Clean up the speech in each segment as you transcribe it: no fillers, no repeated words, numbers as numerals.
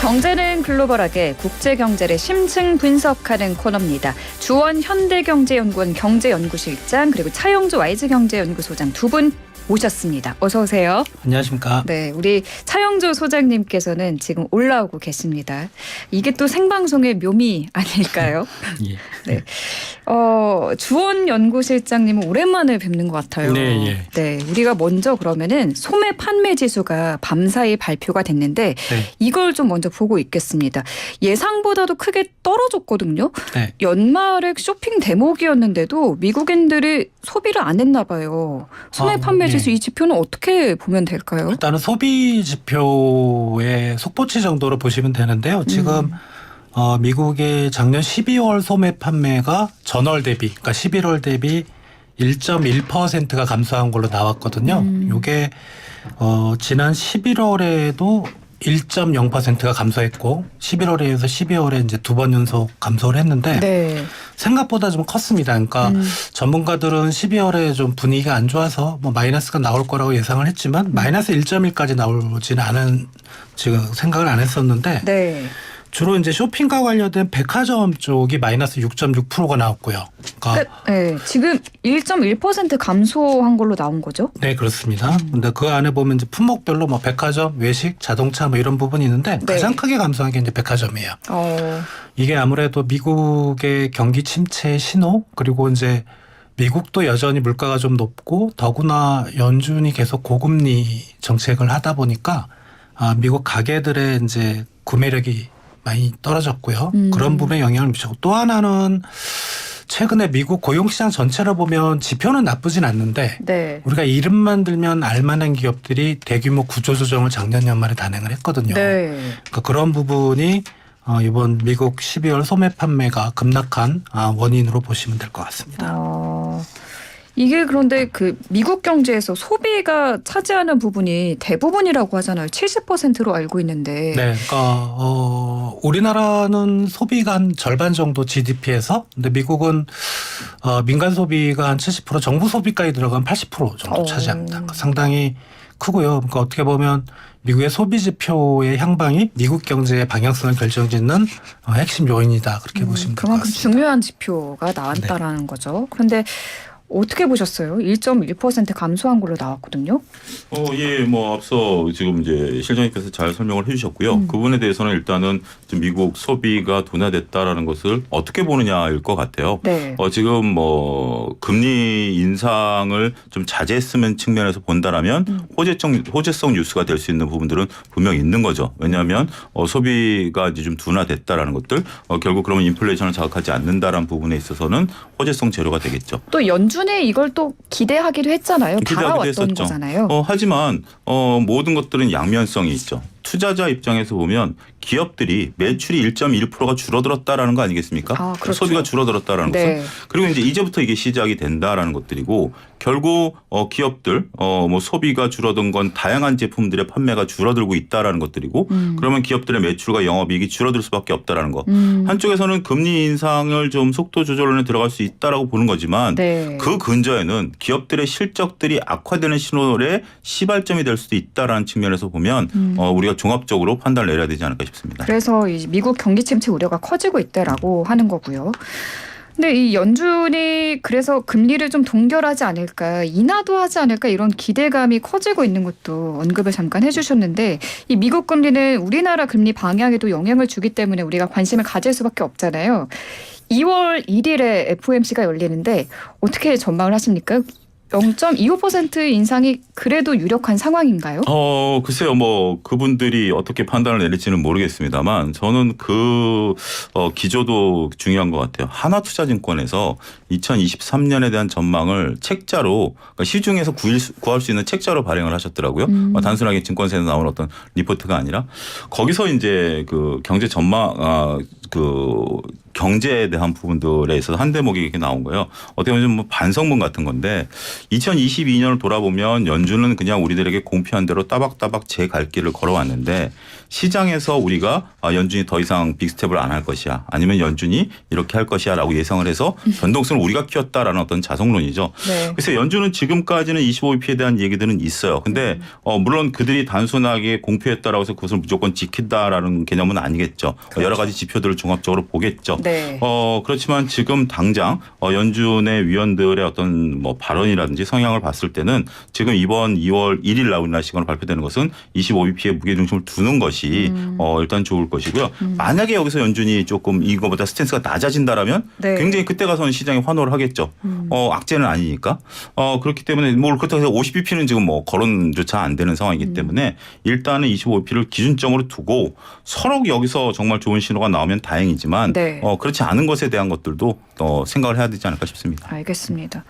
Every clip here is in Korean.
경제는 글로벌하게 국제 경제를 심층 분석하는 코너입니다. 주원 현대경제연구원 경제연구실장 그리고 차영주 YG경제연구소장 두 분 모셨습니다. 어서 오세요. 안녕하십니까. 네, 우리 차영주 소장님께서는 지금 올라오고 계십니다. 이게 또 생방송의 묘미 아닐까요? 예. 네. 주원 연구실장님은 오랜만에 뵙는 것 같아요. 네, 예. 네, 우리가 먼저 그러면은 소매 판매 지수가 밤사이 발표가 됐는데 네. 이걸 좀 먼저 보고 있겠습니다. 예상보다도 크게 떨어졌거든요. 네. 연말에 쇼핑 대목이었는데도 미국인들이 소비를 안 했나 봐요. 소매 판매 지수 이 지표는 어떻게 보면 될까요? 일단은 소비 지표의 속보치 정도로 보시면 되는데요. 지금 미국의 작년 12월 소매 판매가 전월 대비, 그러니까 11월 대비 1.1%가 감소한 걸로 나왔거든요. 이게 지난 11월에도 1.0%가 감소했고 11월에 이어서 12월에 이제 두 번 연속 감소를 했는데 네. 생각보다 좀 컸습니다. 그러니까 전문가들은 12월에 좀 분위기가 안 좋아서 뭐 마이너스가 나올 거라고 예상을 했지만 마이너스 1.1까지 나오지는 않은 지금 생각을 안 했었는데 네. 주로 이제 쇼핑과 관련된 백화점 쪽이 마이너스 6.6%가 나왔고요. 그러니까 네, 지금 1.1% 감소한 걸로 나온 거죠? 네, 그렇습니다. 근데 그 안에 보면 이제 품목별로 뭐 백화점, 외식, 자동차 뭐 이런 부분이 있는데 네. 가장 크게 감소한 게 이제 백화점이에요. 이게 아무래도 미국의 경기 침체의 신호 그리고 이제 미국도 여전히 물가가 좀 높고 더구나 연준이 계속 고금리 정책을 하다 보니까 미국 가게들의 이제 구매력이 많이 떨어졌고요. 그런 부분에 영향을 미쳤고 또 하나는 최근에 미국 고용시장 전체를 보면 지표는 나쁘진 않는데 네. 우리가 이름만 들면 알만한 기업들이 대규모 구조조정을 작년 연말에 단행을 했거든요. 네. 그러니까 그런 부분이 이번 미국 12월 소매 판매가 급락한 원인으로 보시면 될 것 같습니다. 이게 그런데 그 미국 경제에서 소비가 차지하는 부분이 대부분이라고 하잖아요. 70%로 알고 있는데. 네, 그러니까 우리나라는 소비가 한 절반 정도 GDP에서, 근데 미국은 민간 소비가 한 70%, 정부 소비까지 들어간 80% 정도 차지합니다. 그러니까 상당히 크고요. 그러니까 어떻게 보면 미국의 소비 지표의 향방이 미국 경제의 방향성을 결정짓는 핵심 요인이다. 그렇게 보시면 될 것 그만큼 같습니다. 중요한 지표가 나왔다라는 거죠. 그런데 어떻게 보셨어요? 1.1% 감소한 걸로 나왔거든요. 예, 뭐 앞서 지금 이제 실장님께서 잘 설명을 해주셨고요. 그 부분에 대해서는 일단은 좀 미국 소비가 둔화됐다라는 것을 어떻게 보느냐일 것 같아요. 네. 지금 뭐 금리 인상을 좀 자제했으면 측면에서 본다라면 호재성 뉴스가 될 수 있는 부분들은 분명히 있는 거죠. 왜냐하면 소비가 이제 좀 둔화됐다라는 것들 결국 그러면 인플레이션을 자극하지 않는다라는 부분에 있어서는 호재성 재료가 되겠죠. 또 연준에 이걸 또 기대하기도 했잖아요. 바라왔던 했었죠. 거잖아요. 하지만 모든 것들은 양면성이 있죠. 투자자 입장에서 보면 기업들이 매출이 1.1%가 줄어들었다라는 거 아니겠습니까? 그렇죠. 소비가 줄어들었다라는 네. 것은. 그리고 이제부터 이게 시작이 된다라는 것들이고 결국 기업들 뭐 소비가 줄어든 건 다양한 제품들의 판매가 줄어들고 있다라는 것들이고 그러면 기업들의 매출과 영업이익이 줄어들 수밖에 없다라는 거. 한쪽에서는 금리 인상을 좀 속도 조절에 들어갈 수 있다라고 보는 거지만 네. 그 근저에는 기업들의 실적들이 악화되는 신호의 시발점이 될 수도 있다라는 측면에서 보면 우리가 종합적으로 판단을 내려야 되지 않을까 싶습니다. 그래서 이 미국 경기 침체 우려가 커지고 있다라고 하는 거고요. 근데 이 연준이 그래서 금리를 좀 동결하지 않을까, 인하도 하지 않을까 이런 기대감이 커지고 있는 것도 언급을 잠깐 해주셨는데 이 미국 금리는 우리나라 금리 방향에도 영향을 주기 때문에 우리가 관심을 가질 수밖에 없잖아요. 2월 1일에 FOMC가 열리는데 어떻게 전망을 하십니까? 0.25% 인상이 그래도 유력한 상황인가요? 글쎄요, 뭐 그분들이 어떻게 판단을 내릴지는 모르겠습니다만 저는 그 기조도 중요한 것 같아요. 하나투자증권에서 2023년에 대한 전망을 책자로 그러니까 시중에서 구할 수 있는 책자로 발행을 하셨더라고요. 단순하게 증권사에서 나온 어떤 리포트가 아니라 거기서 이제 그 경제 전망 그 경제에 대한 부분들에 있어서 한 대목이 이렇게 나온 거예요. 어떻게 보면 뭐 반성문 같은 건데 2022년을 돌아보면 연준은 그냥 우리들에게 공표한 대로 따박따박 제 갈 길을 걸어왔는데 시장에서 우리가 연준이 더 이상 빅스텝을 안 할 것이야 아니면 연준이 이렇게 할 것이야 라고 예상을 해서 변동성을 우리가 키웠다라는 어떤 자성론이죠. 네. 그래서 연준은 지금까지는 25bp에 대한 얘기들은 있어요. 근데 물론 그들이 단순하게 공표했다라고 해서 그것을 무조건 지킨다라는 개념은 아니겠죠. 그렇죠. 여러 가지 지표들을 종합적으로 보겠죠. 네. 그렇지만 지금 당장 연준의 위원들의 어떤 뭐 발언이라든지 성향을 봤을 때는 지금 이번 2월 1일 날 우리나라 시간으로 발표되는 것은 25bp에 무게중심을 두는 것이 일단 좋을 것이고요. 만약에 여기서 연준이 조금 이거보다 스탠스가 낮아진다라면 네. 굉장히 그때 가서는 시장이 환호를 하겠죠. 악재는 아니니까. 그렇기 때문에 뭐 그렇다고 해서 50bp는 지금 뭐 거론조차 안 되는 상황이기 때문에 일단은 25bp를 기준점으로 두고 서로 여기서 정말 좋은 신호가 나오면 다행이지만 네. 그렇지 않은 것에 대한 것들도 생각을 해야 되지 않을까 싶습니다. 알겠습니다.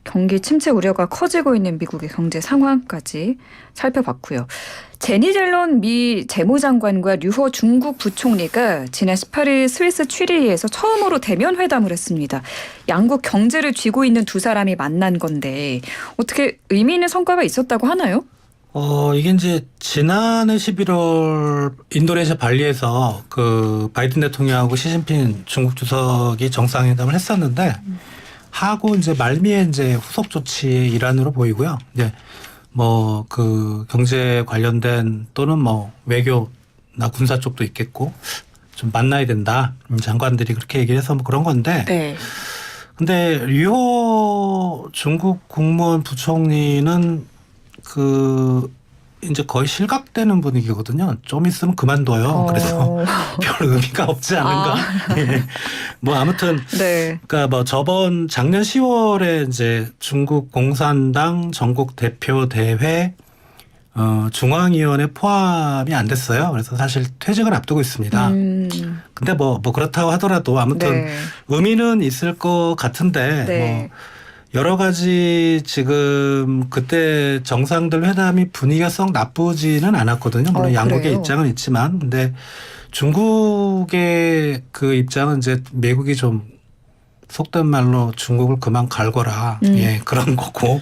경기 침체 우려가 커지고 있는 미국의 경제 상황까지 살펴봤고요. 제니 젤런 미 재무장관과 류호 중국 부총리가 지난 18일 스위스 취리히에서 처음으로 대면 회담을 했습니다. 양국 경제를 쥐고 있는 두 사람이 만난 건데 어떻게 의미 있는 성과가 있었다고 하나요? 이게 이제 지난해 11월 인도네시아 발리에서 그 바이든 대통령하고 시진핑 중국 주석이 정상회담을 했었는데 하고 이제 말미에 이제 후속 조치의 일환으로 보이고요. 이제 뭐 그 경제 관련된 또는 뭐 외교나 군사 쪽도 있겠고 좀 만나야 된다. 장관들이 그렇게 얘기를 해서 뭐 그런 건데. 네. 근데 류호 중국 국무원 부총리는 그 이제 거의 실각되는 분위기거든요. 좀 있으면 그만둬요. 그래서 별 의미가 없지 않은가. 예. 뭐 아무튼 네. 그러니까 뭐 저번 작년 10월에 이제 중국 공산당 전국 대표 대회 중앙위원회 포함이 안 됐어요. 그래서 사실 퇴직을 앞두고 있습니다. 근데 뭐 그렇다고 하더라도 아무튼 네. 의미는 있을 것 같은데 네. 뭐 여러 가지 지금 그때 정상들 회담이 분위기가 썩 나쁘지는 않았거든요. 물론 양국의 그래요? 입장은 있지만 근데 중국의 그 입장은 이제 미국이 좀 속된 말로 중국을 그만 갈거라. 예, 그런 거고.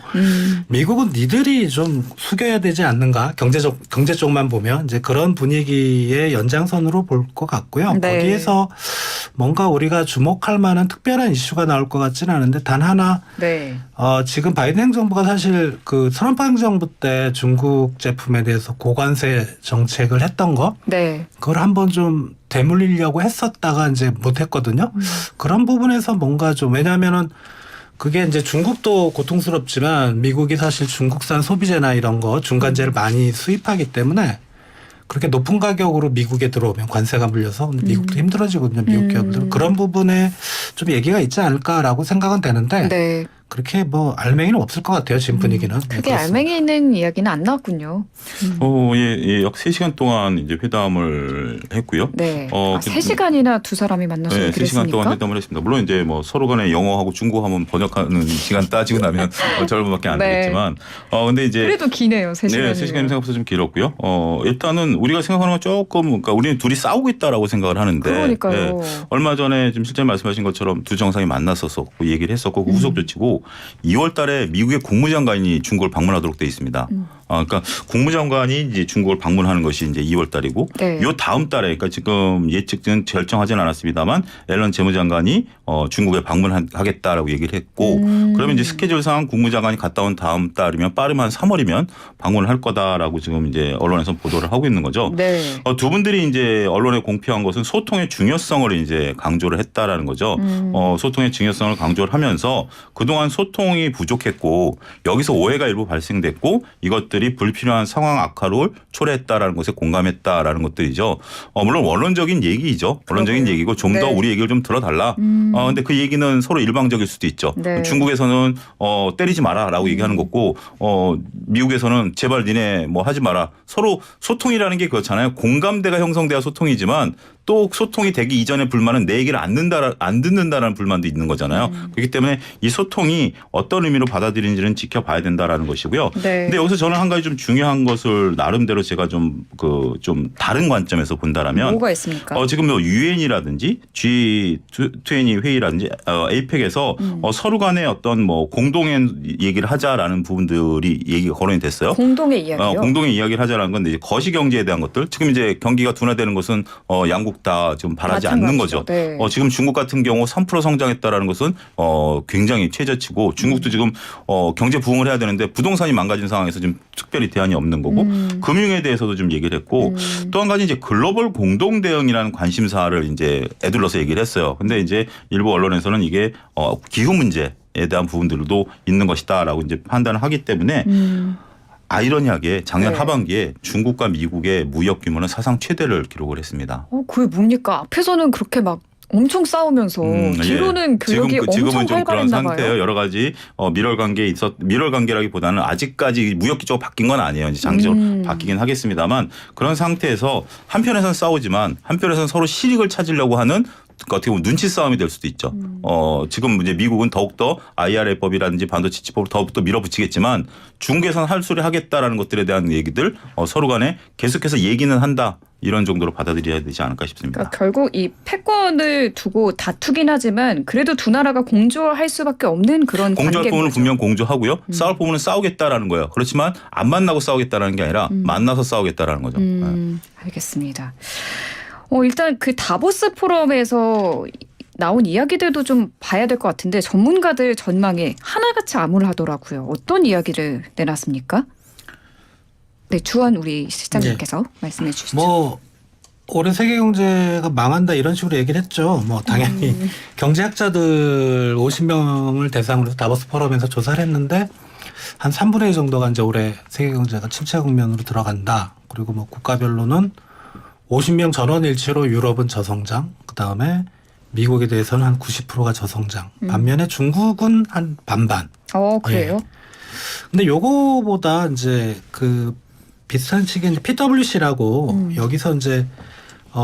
미국은 니들이 좀 숙여야 되지 않는가. 경제 쪽만 보면 이제 그런 분위기의 연장선으로 볼 것 같고요. 네. 거기에서 뭔가 우리가 주목할 만한 특별한 이슈가 나올 것 같지는 않은데 단 하나 네. 지금 바이든 행정부가 사실 그 트럼프 행정부 때 중국 제품에 대해서 고관세 정책을 했던 거 네. 그걸 한번 좀 되물리려고 했었다가 이제 못했거든요. 그런 부분에서 뭔가 좀 왜냐하면은 그게 이제 중국도 고통스럽지만 미국이 사실 중국산 소비재나 이런 거 중간재를 많이 수입하기 때문에 그렇게 높은 가격으로 미국에 들어오면 관세가 물려서 미국도 힘들어지거든요. 미국 기업들 그런 부분에 좀 얘기가 있지 않을까라고 생각은 되는데 네. 그렇게 뭐 알맹이는 없을 것 같아요. 지금 분위기는. 네, 크게 그렇습니다. 알맹이 있는 이야기는 안 나왔군요. 예, 약 3시간 동안 이제 회담을 했고요. 네. 3시간이나 두 사람이 만나서 네, 얘기를 3시간 했습니까? 동안 회담을 했습니다. 물론 이제 뭐 서로 간에 영어하고 중국하면 번역하는 시간 따지고 나면 절반밖에 안 네. 되겠지만 근데 이제 그래도 기네요. 3시간이. 네, 3시간이면 생각보다 좀 길었고요. 일단은 우리가 생각하는 건 조금 그러니까 우리는 둘이 싸우고 있다라고 생각을 하는데 그러니까요. 얼마 전에 지금 실장님 말씀하신 것처럼 두 정상이 만났었고 얘기를 했었고 그 후속 조치고 2월 달에 미국의 국무장관이 중국을 방문하도록 돼 있습니다. 그러니까 국무장관이 이제 중국을 방문하는 것이 이제 2월 달이고 네. 요 다음 달에 그러니까 지금 예측은 결정하지는 않았습니다만 앨런 재무장관이 중국에 방문하겠다라고 얘기를 했고 그러면 이제 스케줄상 국무장관이 갔다 온 다음 달이면 빠르면 한 3월이면 방문을 할 거다라고 지금 이제 언론에서 보도를 하고 있는 거죠. 네. 두 분들이 이제 언론에 공표한 것은 소통의 중요성을 이제 강조를 했다라는 거죠. 소통의 중요성을 강조를 하면서 그동안 소통이 부족했고 여기서 오해가 일부 발생됐고 이것들이 불필요한 상황 악화를 초래했다라는 것에 공감했다라는 것들이죠. 물론 원론적인 얘기죠. 원론적인 그러게요. 얘기고 좀 더 네. 우리 얘기를 좀 들어달라. 근데 그 얘기는 서로 일방적일 수도 있죠. 네. 중국에서는 때리지 마라라고 얘기하는 거고 미국에서는 제발 니네 뭐 하지 마라. 서로 소통이라는 게 그렇잖아요. 공감대가 형성돼야 소통이지만 또 소통이 되기 이전의 불만은 내 얘기를 안 듣는다라는 불만도 있는 거잖아요. 그렇기 때문에 이 소통이 어떤 의미로 받아들이는지는 지켜봐야 된다라는 것이고요. 네. 근데 여기서 저는 한 가지 좀 중요한 것을 나름대로 제가 좀 다른 관점에서 본다라면 뭐가 있습니까? 지금 뭐 유엔이라든지 G20 회의라든지 에이펙에서 서로 간에 어떤 뭐 공동의 얘기를 하자라는 부분들이 얘기가 거론이 됐어요. 공동의 이야기요. 공동의 이야기를 하자라는 건데 이제 거시 경제에 대한 것들 지금 이제 경기가 둔화되는 것은 양국 다 지금 바라지 않는 거죠. 네. 지금 중국 같은 경우 3% 성장했다라는 것은 굉장히 최저치고 중국도 지금 경제 부흥을 해야 되는데 부동산이 망가진 상황에서 지금 특별히 대안이 없는 거고 금융에 대해서도 좀 얘기를 했고 또 한 가지 이제 글로벌 공동 대응이라는 관심사를 이제 애둘러서 얘기를 했어요. 근데 이제 일부 언론에서는 이게 기후 문제에 대한 부분들도 있는 것이다라고 이제 판단을 하기 때문에 아이러니하게 작년 네. 하반기에 중국과 미국의 무역 규모는 사상 최대를 기록을 했습니다. 그게 뭡니까? 앞에서는 그렇게 막 엄청 싸우면서 뒤로는 교역이 지금은 엄청 좀 그런 활발했나 상태예요. 봐요. 여러 가지 밀월 관계라기보다는 아직까지 무역 기조가 바뀐 건 아니에요. 이제 장기적으로 바뀌긴 하겠습니다만 그런 상태에서 한편에서는 싸우지만 한편에서는 서로 실익을 찾으려고 하는 어떻게 보면 눈치 싸움이 될 수도 있죠. 지금 이제 미국은 더욱더 IRA법이라든지 반도체 치법을 더욱더 밀어붙이겠지만 중국에서는 할 소리 하겠다라는 것들에 대한 얘기들 서로 간에 계속해서 얘기는 한다. 이런 정도로 받아들여야 되지 않을까 싶습니다. 그러니까 결국 이 패권을 두고 다투긴 하지만 그래도 두 나라가 공조할 수밖에 없는 그런 공조할 관계인 부분은 거죠. 분명 공조하고요. 싸울 부분은 싸우겠다라는 거예요. 그렇지만 안 만나고 싸우겠다라는 게 아니라 만나서 싸우겠다라는 거죠. 알겠습니다. 일단 그 다보스 포럼에서 나온 이야기들도 좀 봐야 될 것 같은데 전문가들 전망에 하나같이 암울하더라고요. 어떤 이야기를 내놨습니까? 네, 주한 우리 실장님께서 말씀해 주시죠. 뭐 올해 세계 경제가 망한다 이런 식으로 얘기를 했죠. 뭐 당연히 경제학자들 50명을 대상으로 다보스 포럼에서 조사를 했는데 한 3분의 1 정도가 이제 올해 세계 경제가 침체 국면으로 들어간다. 그리고 뭐 국가별로는 50명 전원 일치로 유럽은 저성장, 그 다음에 미국에 대해서는 한 90%가 저성장. 반면에 중국은 한 반반. 그래요? 근데 요거보다 이제 그 비슷한 시기에 이제 PwC라고 여기서 이제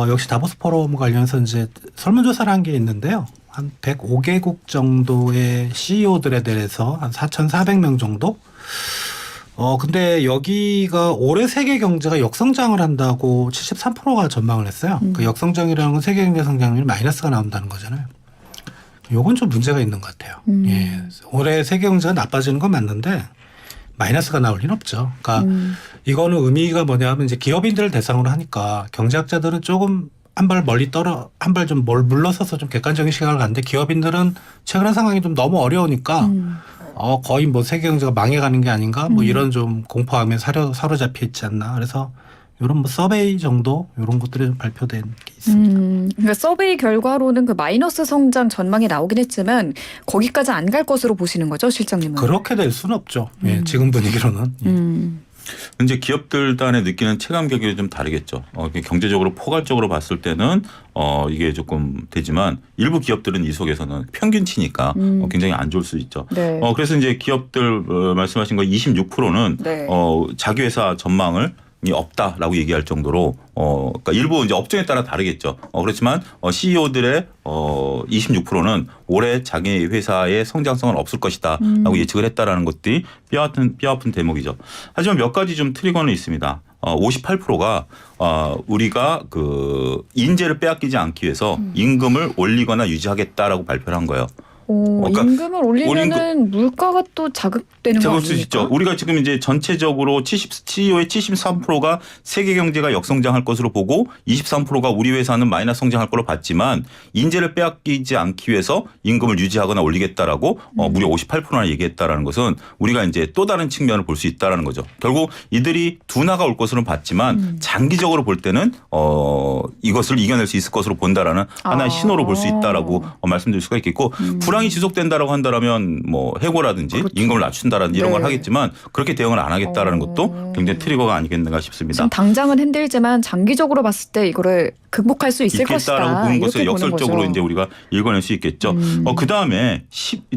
역시 다보스 포럼 관련해서 이제 설문조사를 한 게 있는데요. 한 105개국 정도의 CEO들에 대해서 한 4,400명 정도. 근데 여기가 올해 세계 경제가 역성장을 한다고 73%가 전망을 했어요. 그 역성장이라는 건 세계 경제 성장률이 마이너스가 나온다는 거잖아요. 요건 좀 문제가 있는 것 같아요. 예. 올해 세계 경제가 나빠지는 건 맞는데 마이너스가 나올 리는 없죠. 그러니까 이거는 의미가 뭐냐면 이제 기업인들을 대상으로 하니까 경제학자들은 조금 한 발 멀리 한 발 좀 물러서서 좀 객관적인 시각을 갖는데 기업인들은 최근의 상황이 좀 너무 어려우니까 거의 뭐 세계 경제가 망해가는 게 아닌가 뭐 이런 좀 공포함에 사로잡혀 있지 않나. 그래서 이런 뭐 서베이 정도 이런 것들이 좀 발표된 게 있습니다. 그러니까 서베이 결과로는 그 마이너스 성장 전망이 나오긴 했지만 거기까지 안 갈 것으로 보시는 거죠, 실장님은? 그렇게 될 수는 없죠. 예, 지금 분위기로는. 이제 기업들 간에 느끼는 체감 경기가 좀 다르겠죠. 경제적으로 포괄적으로 봤을 때는 이게 조금 되지만 일부 기업들은 이 속에서는 평균치니까 굉장히 안 좋을 수 있죠. 네. 그래서 이제 기업들 말씀하신 거 26%는 네. 자기 회사 전망을 없다라고 얘기할 정도로 그러니까 일부 이제 업종에 따라 다르겠죠. 그렇지만 CEO들의 26%는 올해 자기 회사의 성장성은 없을 것이다라고 예측을 했다라는 것들이 뼈아픈 대목이죠. 하지만 몇 가지 좀 트리거는 있습니다. 58%가 우리가 그 인재를 빼앗기지 않기 위해서 임금을 올리거나 유지하겠다라고 발표를 한 거예요. 그러니까 임금을 올리면은 물가가 또 자극되는 거 자극 수 아닙니까? 있죠. 우리가 지금 이제 전체적으로 CEO의 73%가 세계 경제가 역성장할 것으로 보고 23%가 우리 회사는 마이너스 성장할 걸로 봤지만 인재를 빼앗기지 않기 위해서 임금을 유지하거나 올리겠다라고 무려 58%나 얘기했다라는 것은 우리가 이제 또 다른 측면을 볼 수 있다라는 거죠. 결국 이들이 둔화가 올 것으로는 봤지만 장기적으로 볼 때는 이것을 이겨낼 수 있을 것으로 본다라는 하나의 신호로 볼 수 있다라고 말씀드릴 수가 있겠고 불황이 지속된다라고 한다라면 뭐 해고라든지 그렇죠. 임금을 낮춘다라든지 이런 네. 걸 하겠지만 그렇게 대응을 안 하겠다라는 것도 굉장히 트리거가 아니겠는가 싶습니다. 지금 당장은 힘들지만 장기적으로 봤을 때 이거를 극복할 수 있을 것이다. 있겠다라고 보는 것을 이렇게 보는 역설적으로 거죠. 이제 우리가 읽어낼 수 있겠죠. 그 다음에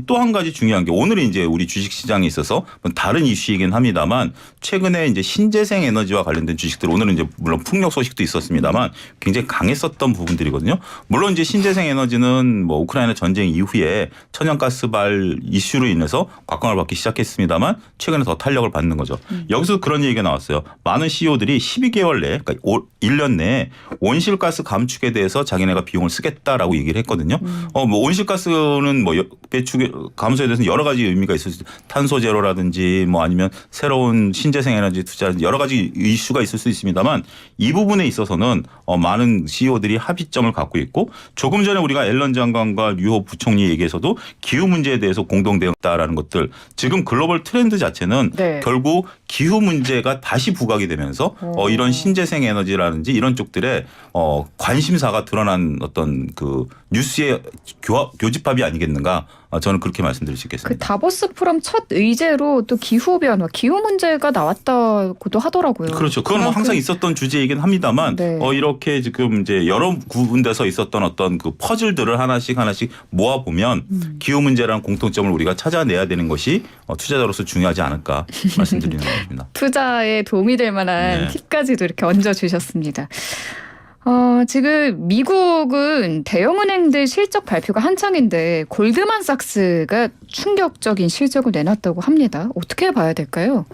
또 한 가지 중요한 게 오늘은 이제 우리 주식시장에 있어서 다른 이슈이긴 합니다만 최근에 이제 신재생 에너지와 관련된 주식들 오늘은 이제 물론 풍력 소식도 있었습니다만 굉장히 강했었던 부분들이거든요. 물론 이제 신재생 에너지는 뭐 우크라이나 전쟁 이후에 천연가스발 이슈로 인해서 곽광을 받기 시작했습니다만 최근에 더 탄력을 받는 거죠. 여기서 그런 얘기가 나왔어요. 많은 CEO들이 12개월 내에 그러니까 1년 내에 온실가스 감축에 대해서 자기네가 비용을 쓰겠다라고 얘기를 했거든요. 뭐 온실가스는 뭐 배출 감소에 대해서는 여러 가지 의미가 있을 수 있어요. 탄소 제로라든지 뭐 아니면 새로운 신재생 에너지 투자 여러 가지 이슈가 있을 수 있습니다만 이 부분에 있어서는 많은 CEO들이 합의점을 갖고 있고 조금 전에 우리가 앨런 장관과 류호 부총리 얘기에서도 기후 문제에 대해서 공동 대응다라는 것들 지금 글로벌 트렌드 자체는 네. 결국 기후 문제가 다시 부각이 되면서 이런 신재생 에너지라든지 이런 쪽들에 관심사가 드러난 어떤 그 뉴스의 교집합이 아니겠는가 저는 그렇게 말씀드릴 수 있겠습니다. 그 다보스 포럼 첫 의제로 또 기후 변화, 기후 문제가 나왔다고도 하더라고요. 그렇죠. 그건 뭐 항상 있었던 주제이긴 합니다만 네. 이렇게 지금 이제 여러 군데서 있었던 어떤 그 퍼즐들을 하나씩 모아 보면 기후 문제라는 공통점을 우리가 찾아내야 되는 것이 투자자로서 중요하지 않을까 말씀드리는 겁니다. 투자에 도움이 될 만한 네. 팁까지도 이렇게 얹어 주셨습니다. 지금 미국은 대형은행들 실적 발표가 한창인데 골드만삭스가 충격적인 실적을 내놨다고 합니다. 어떻게 봐야 될까요?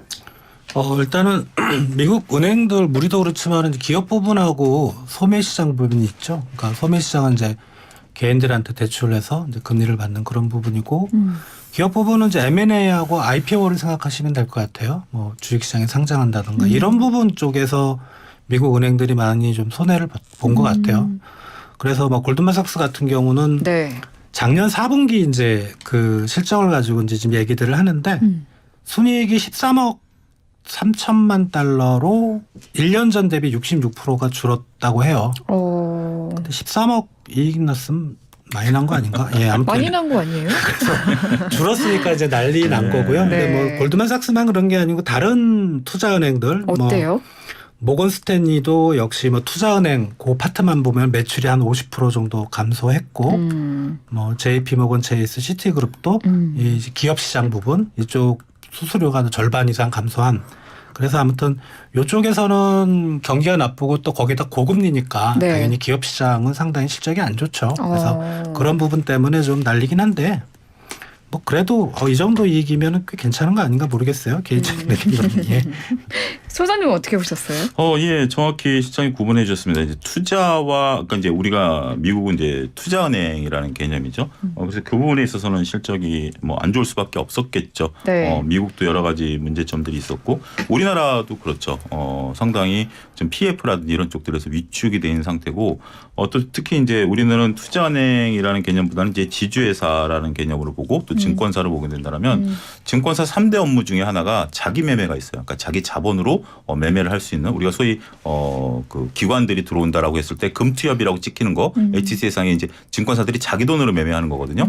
일단은 미국 은행들 우리도 그렇지만 기업 부분하고 소매시장 부분이 있죠. 그러니까 소매시장은 이제 개인들한테 대출해서 이제 금리를 받는 그런 부분이고 기업 부분은 이제 M&A하고 IPO를 생각하시면 될 것 같아요. 뭐 주식시장에 상장한다든가 이런 부분 쪽에서 미국 은행들이 많이 좀 손해를 본 것 같아요. 그래서 뭐 골드만삭스 같은 경우는 네. 작년 4분기 이제 그 실적을 가지고 이제 지금 얘기들을 하는데 순이익이 13억 3천만 달러로 1년 전 대비 66%가 줄었다고 해요. 근데 13억 이익 났으면 많이 난 거 아닌가? 예, 아무튼 많이 난 거 아니에요? 줄었으니까 이제 난리 난 거고요. 근데 네. 뭐 골드만삭스만 그런 게 아니고 다른 투자은행들 어때요? 뭐 모건 스탠리도 역시 뭐 투자은행 그 파트만 보면 매출이 한 50% 정도 감소했고 뭐 JP 모건 체이스 시티그룹도 이 기업 시장 부분 이쪽 수수료가 절반 이상 감소한 그래서 아무튼 이쪽에서는 경기가 나쁘고 또 거기다 고금리니까 네. 당연히 기업 시장은 상당히 실적이 안 좋죠. 그래서 그런 부분 때문에 좀 날리긴 한데 뭐 그래도 이 정도 이익이면 꽤 괜찮은 거 아닌가 모르겠어요. 개인적인 의견은. 예. 소장님 어떻게 보셨어요? 예, 정확히 시장이 구분해 주셨습니다. 이제 투자와, 그러니까 이제 우리가 미국은 이제 투자은행이라는 개념이죠. 그래서 그 부분에 있어서는 실적이 뭐 안 좋을 수밖에 없었겠죠. 네. 미국도 여러 가지 문제점들이 있었고 우리나라도 그렇죠. 상당히 좀 PF라든지 이런 쪽들에서 위축이 돼 있는 상태고 또 특히 이제 우리는 투자은행이라는 개념보다는 이제 지주회사라는 개념으로 보고 또 증권사를 보게 된다면 증권사 3대 업무 중에 하나가 자기 매매가 있어요. 그러니까 자기 자본으로 매매를 할 수 있는 우리가 소위 그 기관들이 들어온다라고 했을 때 금투협이라고 찍히는 거 HTS상에 이제 증권사들이 자기 돈으로 매매하는 거거든요.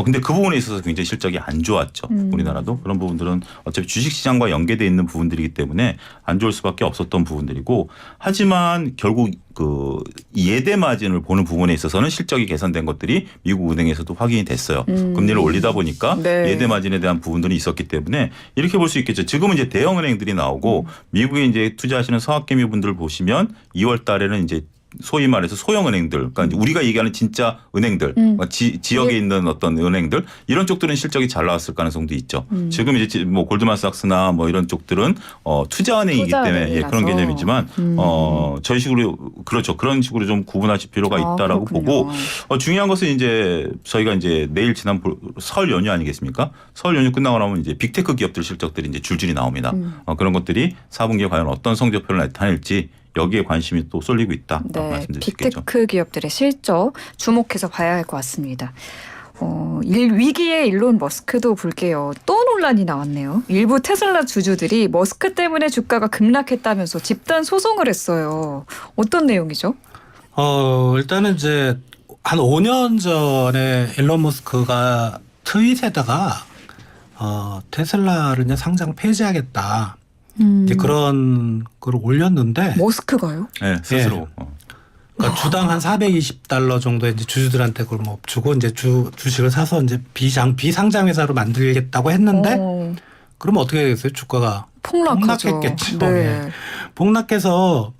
근데 그 부분에 있어서 굉장히 실적이 안 좋았죠. 우리나라도 그런 부분들은 어차피 주식시장과 연계돼 있는 부분들이기 때문에 안 좋을 수밖에 없었던 부분들이고 하지만 결국 그 예대 마진을 보는 부분에 있어서는 실적이 개선된 것들이 미국 은행에서도 확인이 됐어요. 금리를 올리다 보니까 네. 예대 마진에 대한 부분들이 있었기 때문에 이렇게 볼 수 있겠죠. 지금은 이제 대형 은행들이 나오고 미국에 이제 투자하시는 서학개미 분들 보시면 2월 달에는 이제 소위 말해서 소형 은행들, 그러니까 우리가 얘기하는 진짜 은행들, 지역에 있는 어떤 은행들 이런 쪽들은 실적이 잘 나왔을 가능성도 있죠. 지금 이제 뭐 골드만삭스나 뭐 이런 쪽들은 투자은행이기 때문에 예, 그런 개념이지만 저희 식으로 그렇죠. 그런 식으로 좀 구분하실 필요가 있다라고 보고 중요한 것은 이제 저희가 이제 내일 지난 설 연휴 아니겠습니까? 설 연휴 끝나고 나면 이제 빅테크 기업들 실적들이 이제 줄줄이 나옵니다. 그런 것들이 4분기에 과연 어떤 성적표를 나타낼지. 여기에 관심이 또 쏠리고 있다. 네, 말씀드릴 수 있겠죠. 빅테크 기업들의 실적 주목해서 봐야 할 것 같습니다. 위기의 일론 머스크도 볼게요. 또 논란이 나왔네요. 일부 테슬라 주주들이 머스크 때문에 주가가 급락했다면서 집단 소송을 했어요. 어떤 내용이죠? 일단은 이제 한 5년 전에 일론 머스크가 트윗에다가 테슬라를 이제 상장 폐지하겠다. 이제 그런 걸 올렸는데 머스크가요? 네, 스스로. 그러니까 주당 한 420달러 정도 이제 주주들한테 그걸 뭐 주고 이제 주식을 사서 이제 비상장 회사로 만들겠다고 했는데 그러면 어떻게 되겠어요? 주가가 폭락했겠죠. 네. 예. 폭락해서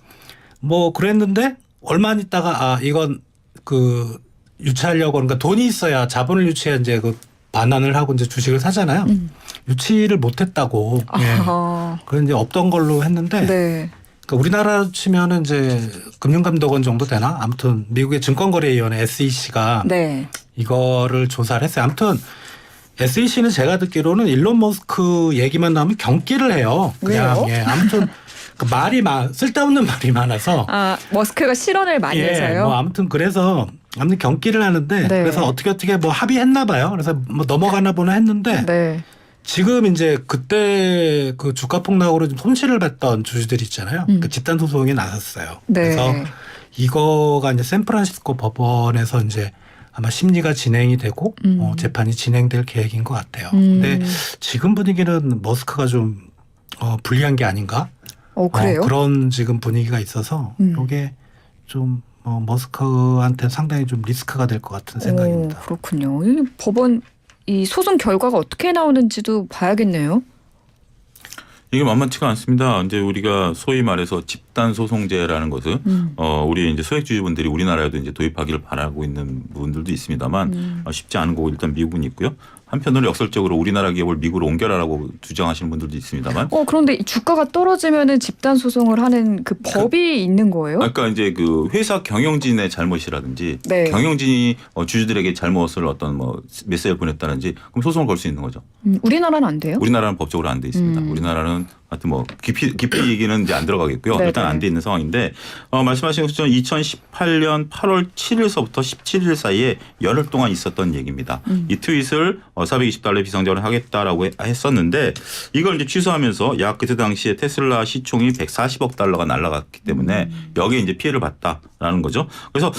뭐 그랬는데 얼마 안 있다가 이건 그 유치하려고 그러니까 돈이 있어야 자본을 유치해 이제 그 반환을 하고 이제 주식을 사잖아요. 유치를 못했다고. 예. 그런 이제 없던 걸로 했는데. 네. 그러니까 우리나라 치면은 이제 금융감독원 정도 되나? 아무튼 미국의 증권거래위원회 SEC가 네. 이거를 조사를 했어요. 아무튼 SEC는 제가 듣기로는 일론 머스크 얘기만 나오면 경기를 해요. 그냥. 왜요? 예. 아무튼 그 쓸데없는 말이 많아서. 머스크가 실언을 많이 해서요. 뭐 아무튼 그래서 아무튼 경기를 하는데 네. 그래서 어떻게 뭐 합의했나 봐요. 그래서 뭐 넘어가나 보나 했는데 네. 지금 이제 그때 그 주가 폭락으로 좀 손실을 봤던 주주들이 있잖아요. 그 집단 소송이 나섰어요. 네. 그래서 이거가 이제 샌프란시스코 법원에서 이제 아마 심리가 진행이 되고 재판이 진행될 계획인 것 같아요. 근데 지금 분위기는 머스크가 좀 불리한 게 아닌가? 그래요? 그런 지금 분위기가 있어서 이게 좀 머스크한테 상당히 좀 리스크가 될 것 같은 생각입니다. 그렇군요. 이 법원 이 소송 결과가 어떻게 나오는지도 봐야겠네요. 이게 만만치가 않습니다. 이제 우리가 소위 말해서 집단 소송제라는 것을 우리 이제 소액주주분들이 우리나라에도 이제 도입하기를 바라고 있는 부분들도 있습니다만 쉽지 않은 거고 일단 미국은 있고요. 한편으로 역설적으로 우리나라 기업을 미국으로 옮겨라라고 주장하시는 분들도 있습니다.만 그런데 이 주가가 떨어지면은 집단 소송을 하는 그 법이 있는 거예요? 그러니까 이제 그 회사 경영진의 잘못이라든지 네. 경영진이 주주들에게 잘못을 어떤 뭐 메시지를 보냈다든지 그럼 소송을 걸 수 있는 거죠. 우리나라는 안 돼요? 우리나라는 법적으로 안 돼 있습니다. 우리나라는 하여튼 뭐 깊이 얘기는 이제 안 들어가겠고요. 네네. 일단 안 돼 있는 상황인데 말씀하신 것처럼 2018년 8월 7일서부터 17일 사이에 열흘 동안 있었던 얘기입니다. 이 트윗을 420달러 비상장을 하겠다라고 했었는데 이걸 이제 취소하면서 약 그때 당시에 테슬라 시총이 140억 달러가 날아갔기 때문에 여기에 이제 피해를 봤다라는 거죠. 그래서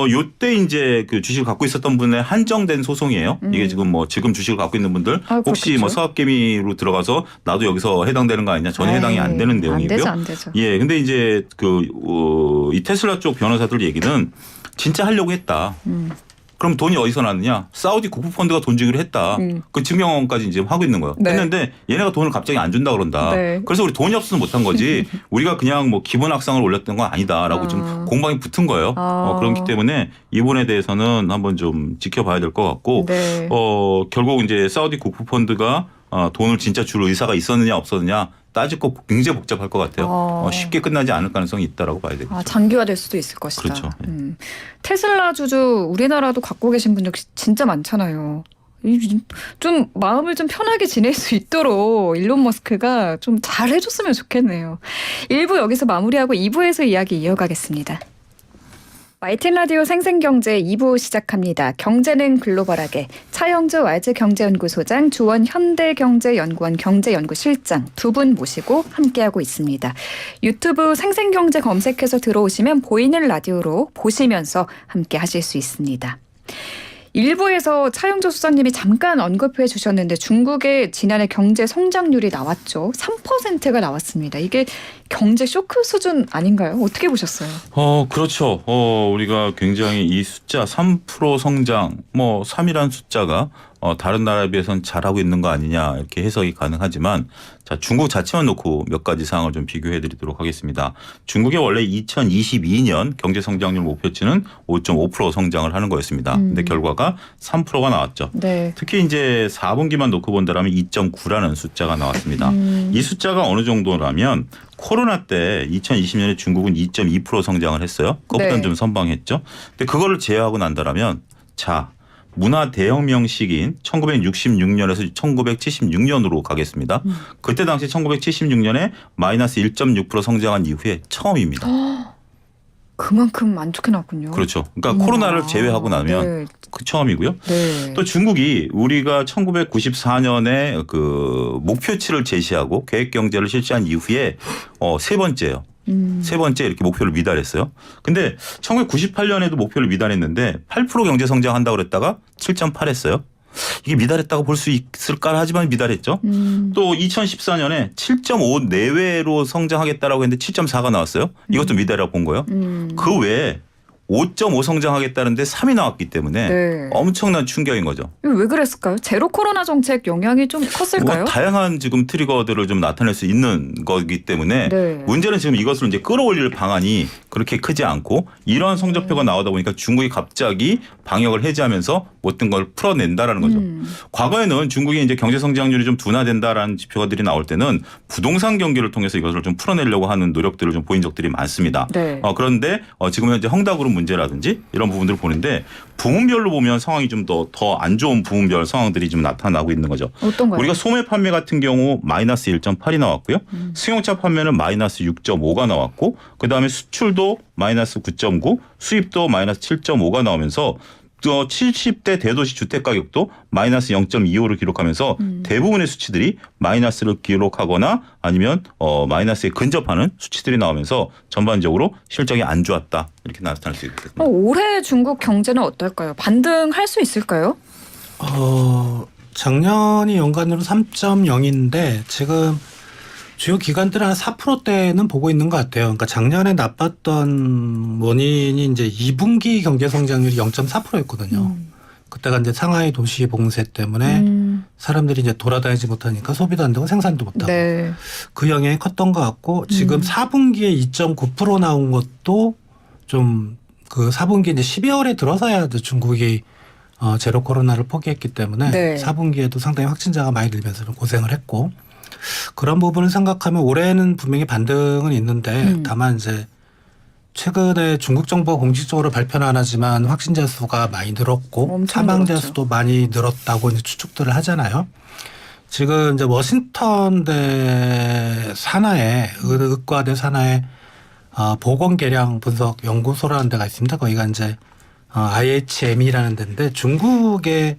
요때 이제 그 주식을 갖고 있었던 분의 한정된 소송이에요. 이게 지금 주식을 갖고 있는 분들 혹시 그렇겠죠. 뭐 사업개미로 들어가서 나도 여기서 해당되는 거 아니냐? 전혀 해당이 안 되는 내용이고요. 안 되죠. 예, 근데 이제 이 테슬라 쪽 변호사들 얘기는 진짜 하려고 했다. 그럼 돈이 어디서 났느냐? 사우디 국부펀드가 돈 주기로 했다. 그 증명까지 이제 하고 있는 거예요. 네. 했는데 얘네가 돈을 갑자기 안 준다 그런다. 네. 그래서 우리 돈이 없어서 못한 거지. 우리가 그냥 뭐 기본 학상을 올렸던 건 아니다라고 좀 공방이 붙은 거예요. 그렇기 때문에 이 부분에 대해서는 한번 좀 지켜봐야 될 것 같고 네. 결국 이제 사우디 국부펀드가 돈을 진짜 줄 의사가 있었느냐 없었느냐 따지고 굉장히 복잡할 것 같아요. 쉽게 끝나지 않을 가능성이 있다라고 봐야 되겠죠. 장기화될 수도 있을 것이다. 그렇죠. 테슬라 주주 우리나라도 갖고 계신 분들 진짜 많잖아요. 좀 마음을 좀 편하게 지낼 수 있도록 일론 머스크가 좀 잘해줬으면 좋겠네요. 1부 여기서 마무리하고 2부에서 이야기 이어가겠습니다. YTN 라디오 생생경제 2부 시작합니다. 경제는 글로벌하게 차영주 와이즈경제연구소장, 주원 현대경제연구원 경제연구실장 두 분 모시고 함께하고 있습니다. 유튜브 생생경제 검색해서 들어오시면 보이는 라디오로 보시면서 함께 하실 수 있습니다. 일부에서 차영조 소장님이 잠깐 언급해 주셨는데 중국의 지난해 경제 성장률이 나왔죠. 3%가 나왔습니다. 이게 경제 쇼크 수준 아닌가요? 어떻게 보셨어요? 그렇죠. 우리가 굉장히 이 숫자 3% 성장, 3이란 숫자가 다른 나라에 비해서는 잘하고 있는 거 아니냐 이렇게 해석이 가능하지만 자, 중국 자체만 놓고 몇 가지 사항을 좀 비교해 드리도록 하겠습니다. 중국의 원래 2022년 경제 성장률 목표치는 5.5% 성장을 하는 거였습니다. 근데 결과가 3%가 나왔죠. 네. 특히 이제 4분기만 놓고 본다라면 2.9라는 숫자가 나왔습니다. 이 숫자가 어느 정도라면 코로나 때 2020년에 중국은 2.2% 성장을 했어요. 그것보다는 네. 좀 선방했죠. 근데 그거를 제외하고 난다라면 자, 문화 대혁명 시기인 1966년에서 1976년으로 가겠습니다. 그때 당시 1976년에 마이너스 1.6% 성장한 이후에 처음입니다. 그만큼 안 좋게 나왔군요. 그렇죠. 그러니까 코로나를 제외하고 나면 네. 그 처음이고요. 네. 또 중국이 우리가 1994년에 그 목표치를 제시하고 계획 경제를 실시한 이후에 세 번째예요. 세 번째 이렇게 목표를 미달했어요. 근데 1998년에도 목표를 미달했는데 8% 경제 성장한다고 그랬다가 7.8 했어요. 이게 미달했다고 볼 수 있을까 하지만 미달했죠. 또 2014년에 7.5 내외로 성장하겠다라고 했는데 7.4가 나왔어요. 이것도 미달이라고 본 거예요. 그 외에 5.5 성장하겠다는데 3이 나왔기 때문에 네. 엄청난 충격인 거죠. 왜 그랬을까요? 제로 코로나 정책 영향이 좀 컸을까요? 뭐 다양한 지금 트리거들을 좀 나타낼 수 있는 거기 때문에 네. 문제는 지금 이것을 이제 끌어올릴 방안이 그렇게 크지 않고 이런 성적표가 나오다 보니까 중국이 갑자기 방역을 해제하면서 어떤 걸 풀어낸다라는 거죠. 과거에는 중국이 이제 경제 성장률이 좀 둔화된다라는 지표들이 나올 때는 부동산 경기를 통해서 이것을 좀 풀어내려고 하는 노력들을 좀 보인 적들이 많습니다. 네. 그런데 지금 현재 헝다그룹 문제라든지 이런 부분들을 보는데 부문별로 보면 상황이 좀 더 안 좋은 부문별 상황들이 좀 나타나고 있는 거죠. 어떤가요? 우리가 소매 판매 같은 경우 마이너스 1.8이 나왔고요. 승용차 판매는 마이너스 6.5가 나왔고 그다음에 수출도 마이너스 9.9, 수입도 마이너스 7.5가 나오면서 70대 대도시 주택 가격도 마이너스 0.25를 기록하면서 대부분의 수치들이 마이너스를 기록하거나 아니면 마이너스에 근접하는 수치들이 나오면서 전반적으로 실적이 안 좋았다 이렇게 나타날 수 있겠습니다. 올해 중국 경제는 어떨까요? 반등할 수 있을까요? 작년이 연간으로 3.0인데 지금 주요 기관들은 한 4%대는 보고 있는 것 같아요. 그러니까 작년에 나빴던 원인이 이제 2분기 경제 성장률이 0.4%였거든요. 그때가 이제 상하이 도시 봉쇄 때문에 사람들이 이제 돌아다니지 못하니까 소비도 안 되고 생산도 못 하고 네. 그 영향이 컸던 것 같고 지금 4분기에 2.9% 나온 것도 좀 그 4분기 이제 12월에 들어서야 이제 중국이 제로 코로나를 포기했기 때문에 네. 4분기에도 상당히 확진자가 많이 늘면서 좀 고생을 했고 그런 부분을 생각하면 올해는 분명히 반등은 있는데 다만 이제 최근에 중국 정부가 공식적으로 발표는 안 하지만 확진자 수가 많이 늘었고 엄청 사망자 늘었죠. 수도 많이 늘었다고 이제 추측들을 하잖아요. 지금 이제 워싱턴대 산하에 의과대 산하에 보건계량 분석 연구소라는 데가 있습니다. 거기가 이제 IHM이라는 데인데 중국의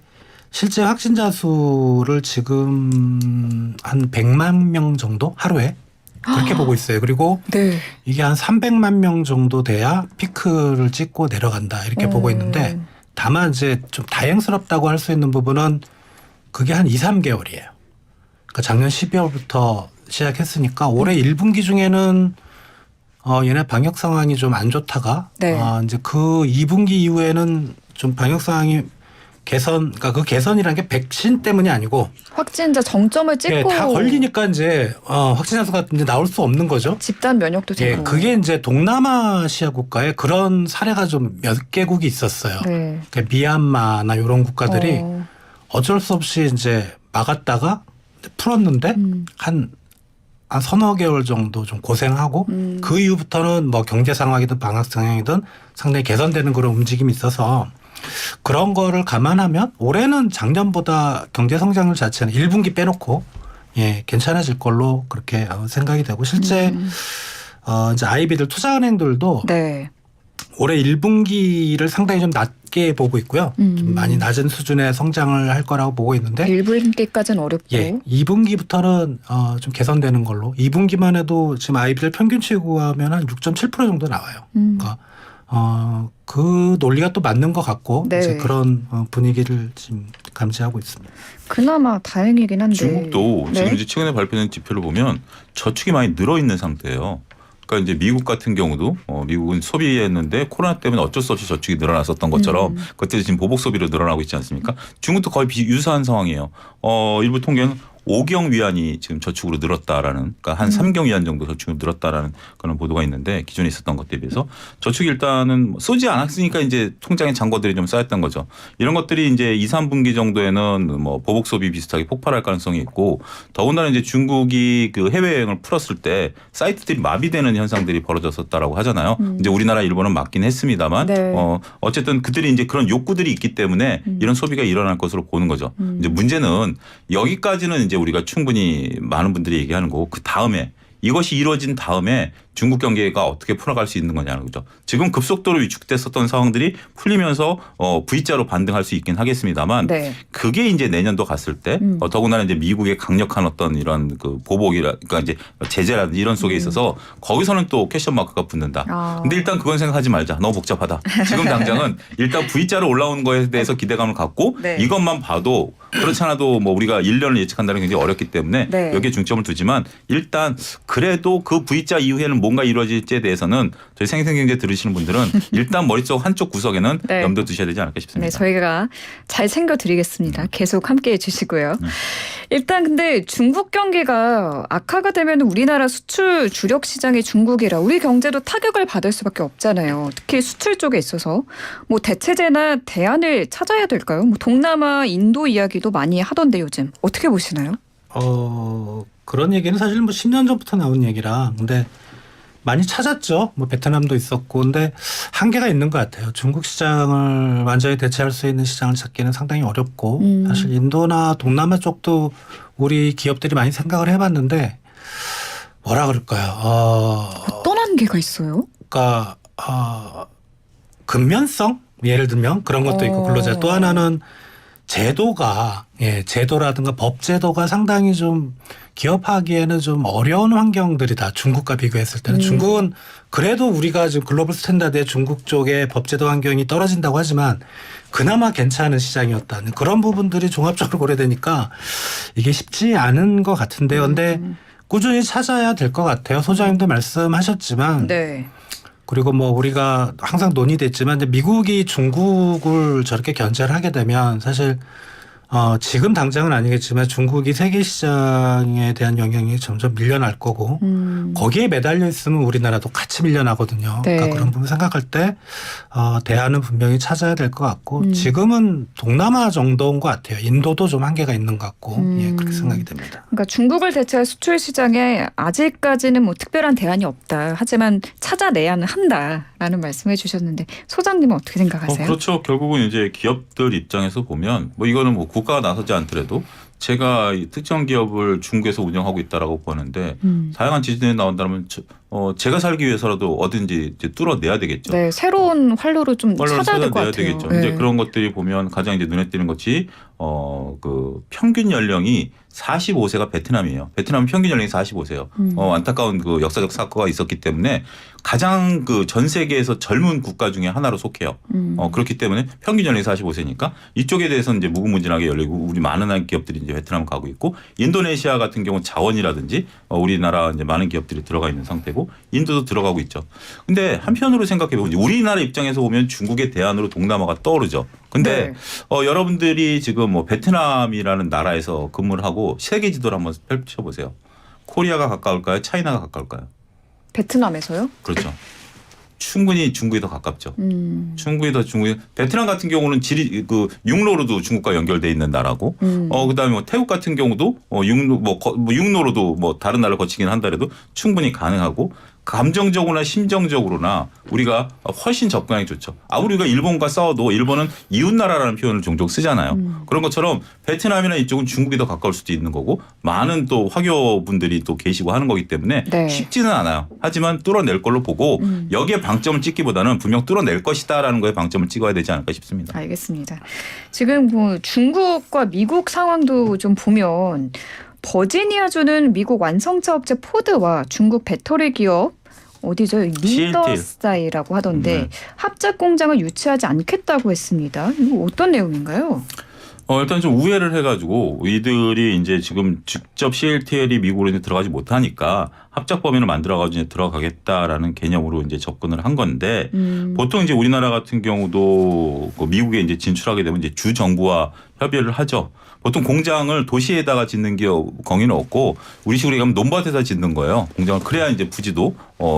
실제 확진자 수를 지금 한 100만 명 정도 하루에 그렇게 보고 있어요. 그리고 네. 이게 한 300만 명 정도 돼야 피크를 찍고 내려간다 이렇게 보고 있는데 다만 이제 좀 다행스럽다고 할 수 있는 부분은 그게 한 2, 3개월이에요. 그러니까 작년 12월부터 시작했으니까 올해 1분기 중에는 얘네 방역 상황이 좀 안 좋다가 네. 이제 그 2분기 이후에는 좀 방역 상황이 그러니까 그 개선이라는 게 백신 때문이 아니고 확진자 정점을 찍고 예, 다 걸리니까 이제 확진자 수가 이제 나올 수 없는 거죠. 집단 면역도 예, 되고. 그게 이제 동남아시아 국가에 그런 사례가 좀 몇 개국이 있었어요. 네. 그러니까 미얀마나 이런 국가들이 어쩔 수 없이 이제 막았다가 풀었는데 한 서너 개월 정도 좀 고생하고 그 이후부터는 뭐 경제 상황이든 방역 상황이든 상당히 개선되는 그런 움직임이 있어서 그런 거를 감안하면 올해는 작년보다 경제 성장률 자체는 1분기 빼놓고 괜찮아질 걸로 그렇게 생각이 되고 실제 이제 아이비들 투자은행들도 네. 올해 1분기를 상당히 좀 낮게 보고 있고요. 좀 많이 낮은 수준의 성장을 할 거라고 보고 있는데 1분기까지는 어렵고. 예, 2분기부터는 좀 개선되는 걸로 2분기만 해도 지금 아이비들 평균치 구하면 한 6.7% 정도 나와요. 그러니까 그 논리가 또 맞는 것 같고 네. 이제 그런 분위기를 지금 감지하고 있습니다. 그나마 다행이긴 한데. 중국도 네. 지금 이제 최근에 발표된 지표를 보면 저축이 많이 늘어 있는 상태예요. 그러니까 이제 미국 같은 경우도 미국은 소비했는데 코로나 때문에 어쩔 수 없이 저축이 늘어났었던 것처럼 그때 지금 보복 소비로 늘어나고 있지 않습니까? 중국도 거의 유사한 상황이에요. 일부 통계는 5경 위안이 지금 저축으로 늘었다라는, 그러니까 한 3경 위안 정도 저축으로 늘었다라는 그런 보도가 있는데 기존에 있었던 것들에 비해서 저축이 일단은 쏘지 않았으니까 이제 통장에 잔고들이 좀 쌓였던 거죠. 이런 것들이 이제 2, 3분기 정도에는 뭐 보복 소비 비슷하게 폭발할 가능성이 있고 더군다나 이제 중국이 그 해외여행을 풀었을 때 사이트들이 마비되는 현상들이 벌어졌었다라고 하잖아요. 이제 우리나라 일본은 맞긴 했습니다만 네. 어쨌든 그들이 이제 그런 욕구들이 있기 때문에 이런 소비가 일어날 것으로 보는 거죠. 이제 문제는 여기까지는 이제 우리가 충분히 많은 분들이 얘기하는 거고 그 다음에 이것이 이루어진 다음에 중국 경제가 어떻게 풀어갈 수 있는 거냐는 거죠. 지금 급속도로 위축됐었던 상황들이 풀리면서 V자로 반등할 수 있긴 하겠습니다만 네. 그게 이제 내년도 갔을 때 더군다나 이제 미국의 강력한 어떤 이런 그 보복이라 그러니까 이제 제재라든지 이런 속에 있어서 거기서는 또 퀘션 마크가 붙는다. 근데 일단 그건 생각하지 말자. 너무 복잡하다. 지금 당장은 일단 V자로 올라오는 거에 대해서 기대감을 갖고 네. 이것만 봐도 그렇지 않아도 뭐 우리가 1년을 예측한다는 게 굉장히 어렵기 때문에 네. 여기에 중점을 두지만 일단 그래도 그 V자 이후에는 뭔가 이루어질지에 대해서는 저희 생생경제 들으시는 분들은 일단 머릿속 한쪽 구석에는 네. 염두에 두셔야 되지 않을까 싶습니다. 네, 저희가 잘 챙겨드리겠습니다. 계속 함께해 주시고요. 일단 근데 중국 경기가 악화가 되면 우리나라 수출 주력 시장이 중국이라 우리 경제도 타격을 받을 수밖에 없잖아요. 특히 수출 쪽에 있어서 뭐 대체제나 대안을 찾아야 될까요? 뭐 동남아, 인도 이야기도 많이 하던데 요즘 어떻게 보시나요? 그런 얘기는 사실 뭐 10년 전부터 나온 얘기라 근데 많이 찾았죠. 뭐 베트남도 있었고 근데 한계가 있는 것 같아요. 중국 시장을 완전히 대체할 수 있는 시장을 찾기는 상당히 어렵고 사실 인도나 동남아 쪽도 우리 기업들이 많이 생각을 해봤는데 뭐라 그럴까요? 어떤 한계가 있어요? 그러니까 근면성 예를 들면 그런 것도 있고 근로자 또 하나는 제도라든가 법 제도가 상당히 좀 기업하기에는 좀 어려운 환경들이다. 중국과 비교했을 때는 중국은 그래도 우리가 지금 글로벌 스탠다드의 중국 쪽의 법 제도 환경이 떨어진다고 하지만 그나마 괜찮은 시장이었다는 그런 부분들이 종합적으로 고려되니까 이게 쉽지 않은 것 같은데요. 근데 꾸준히 찾아야 될 것 같아요. 소장님도 말씀하셨지만 네. 그리고 뭐 우리가 항상 논의됐지만 미국이 중국을 저렇게 견제를 하게 되면 사실 지금 당장은 아니겠지만 중국이 세계 시장에 대한 영향이 점점 밀려날 거고 거기에 매달려 있으면 우리나라도 같이 밀려나거든요. 네. 그러니까 그런 부분 생각할 때 대안은 분명히 찾아야 될 것 같고 지금은 동남아 정도인 것 같아요. 인도도 좀 한계가 있는 것 같고 예, 그렇게 생각이 됩니다. 그러니까 중국을 대체할 수출 시장에 아직까지는 뭐 특별한 대안이 없다. 하지만 찾아내야는 한다라는 말씀해 주셨는데 소장님은 어떻게 생각하세요? 그렇죠. 결국은 이제 기업들 입장에서 보면 뭐 이거는 뭐 국가가 나서지 않더라도 제가 이 특정 기업을 중국에서 운영하고 있다라고 보는데 다양한 지진이 나온다면 제가 살기 위해서라도 어딘지 이제 뚫어내야 되겠죠. 네, 새로운 활로를 좀 찾아야 될 것 같아요. 되겠죠. 네. 이제 그런 것들이 보면 가장 이제 눈에 띄는 것이 그 평균 연령이 45세가 베트남이에요. 베트남 평균 연령이 45세요. 안타까운 그 역사적 사고가 있었기 때문에 가장 그 전 세계에서 젊은 국가 중에 하나로 속해요. 그렇기 때문에 평균 연령이 45세니까 이쪽에 대해서는 이제 무궁무진하게 열리고 우리 많은 기업들이 이제 베트남 가고 있고 인도네시아 같은 경우 자원이라든지 우리나라 이제 많은 기업들이 들어가 있는 상태고 인도도 들어가고 있죠. 근데 한편으로 생각해 보면 우리나라 입장에서 보면 중국의 대안으로 동남아가 떠오르죠. 근데 네. 여러분들이 지금 뭐 베트남이라는 나라에서 근무를 하고 세계 지도를 한번 펼쳐보세요. 코리아가 가까울까요? 차이나가 가까울까요? 베트남에서요? 그렇죠. 충분히 중국이 더 가깝죠. 중국이 더 베트남 같은 경우는 지리 그 육로로도 중국과 연결돼 있는 나라고. 그다음에 뭐 태국 같은 경우도 육로로도 뭐 다른 나라를 거치긴 한다래도 충분히 가능하고 감정적으로나 심정적으로나 우리가 훨씬 접근하기 좋죠. 우리가 일본과 싸워도 일본은 이웃나라라는 표현을 종종 쓰잖아요. 그런 것처럼 베트남이나 이쪽은 중국이 더 가까울 수도 있는 거고 많은 또 화교분들이 또 계시고 하는 거기 때문에 네. 쉽지는 않아요. 하지만 뚫어낼 걸로 보고 여기에 방점을 찍기보다는 분명 뚫어낼 것이다라는 거에 방점을 찍어야 되지 않을까 싶습니다. 알겠습니다. 지금 뭐 중국과 미국 상황도 좀 보면 버지니아주는 미국 완성차 업체 포드와 중국 배터리 기업 어디죠? 리더사이라고 하던데 합작 공장을 유치하지 않겠다고 했습니다. 이거 어떤 내용인가요? 일단 좀 우회를 해가지고 이들이 이제 지금 직접 CATL이 미국으로 이제 들어가지 못하니까 합작 범위를 만들어가지고 이제 들어가겠다라는 개념으로 이제 접근을 한 건데 보통 이제 우리나라 같은 경우도 그 미국에 이제 진출하게 되면 이제 주 정부와 협의를 하죠. 보통 공장을 도시에다가 짓는 게 경우는 없고 우리식으로 얘기하면 논밭에다 짓는 거예요. 공장을 그래야 이제 부지도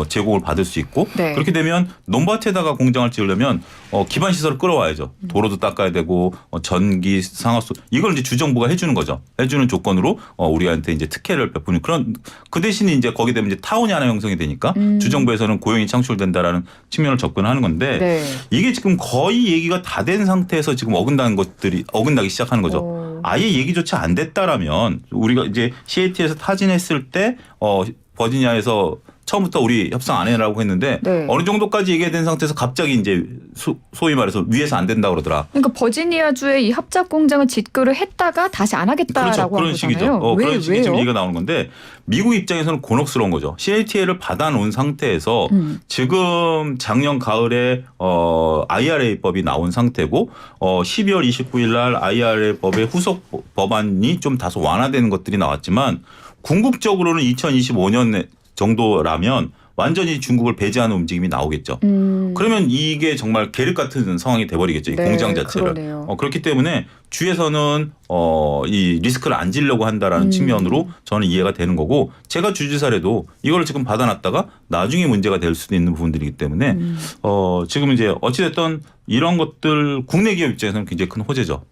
제공을 받을 수 있고 네. 그렇게 되면 논밭에다가 공장을 지으려면 기반 시설을 끌어와야죠. 도로도 닦아야 되고 전기 상하수 이걸 이제 주정부가 해주는 거죠. 해주는 조건으로 우리한테 이제 특혜를 베푸는 그런 그 대신에 이제 거기 되면 이제 타운이 하나 형성이 되니까 주정부에서는 고용이 창출된다라는 측면을 접근하는 건데 네. 이게 지금 거의 얘기가 다 된 상태에서 지금 어긋나기 시작하는 거죠. 아예 얘기조차 안 됐다라면 우리가 이제 CAT에서 타진했을 때 버지니아에서 처음부터 우리 협상 안 해라고 했는데 네. 어느 정도까지 얘기가 된 상태에서 갑자기 이제 소위 말해서 위에서 안 된다 그러더라. 그러니까 버지니아주의 이 합작 공장을 짓기로 했다가 다시 안 하겠다라고 그렇죠. 한 그런 거잖아요. 식이죠. 그런 식이 왜요? 지금 얘기가 나오는 건데 미국 입장에서는 곤혹스러운 거죠. CATL을 받아놓은 상태에서 지금 작년 가을에 IRA법이 나온 상태고 12월 29일 날 IRA법의 후속 법안이 좀 다소 완화되는 것들이 나왔지만 궁극적으로는 2025년 정도라면 완전히 중국을 배제하는 움직임이 나오겠죠. 그러면 이게 정말 계륵 같은 상황이 돼버리겠죠. 이 네, 공장 자체를. 그러네요. 그렇기 때문에 주에서는 이 리스크를 안 지려고 한다라는 측면으로 저는 이해가 되는 거고 제가 주지사래도 이걸 지금 받아놨다가 나중에 문제가 될 수도 있는 부분들이기 때문에 지금 이제 어찌됐든 이런 것들 국내 기업 입장에서는 굉장히 큰 호재죠.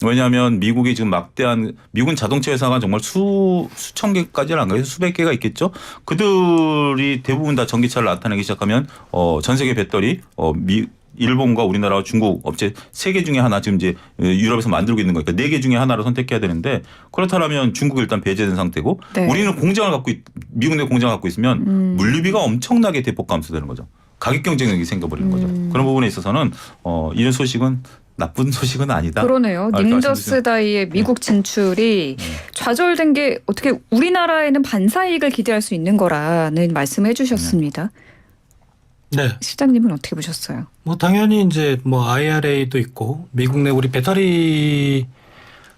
왜냐하면 미국이 지금 막대한 미국은 자동차 회사가 정말 수천 개까지는 안 가요. 수백 개가 있겠죠. 그들이 대부분 다 전기차를 나타내기 시작하면 전 세계 배터리 일본과 우리나라와 중국 업체 3개 중에 하나 지금 이제 유럽에서 만들고 있는 거니까 4개 중에 하나를 선택해야 되는데 그렇다면 중국이 일단 배제된 상태고 네. 우리는 미국 내 공장을 갖고 있으면 물류비가 엄청나게 대폭 감소되는 거죠. 가격 경쟁력이 생겨버리는 거죠. 그런 부분에 있어서는 이런 소식은 나쁜 소식은 아니다. 그러네요. 닌저스 다이의 미국 진출이 좌절된 게 어떻게 우리나라에는 반사이익을 기대할 수 있는 거라는 말씀을 해주셨습니다. 네. 시장님은 어떻게 보셨어요? 뭐 당연히 이제 뭐 IRA도 있고 미국 내 우리 배터리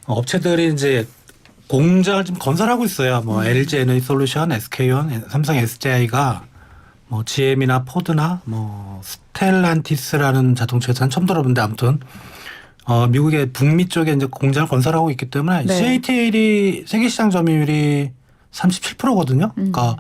업체들이 이제 공장을 좀 건설하고 있어요. 뭐 LG 에너지 솔루션, SK온, 삼성 SDI가 뭐 GM이나 포드나 뭐 스텔란티스라는 자동차 회사는 처음 들어봤는데 아무튼 미국의 북미 쪽에 이제 공장을 건설하고 있기 때문에 네. CATL이 세계 시장 점유율이 37%거든요. 그러니까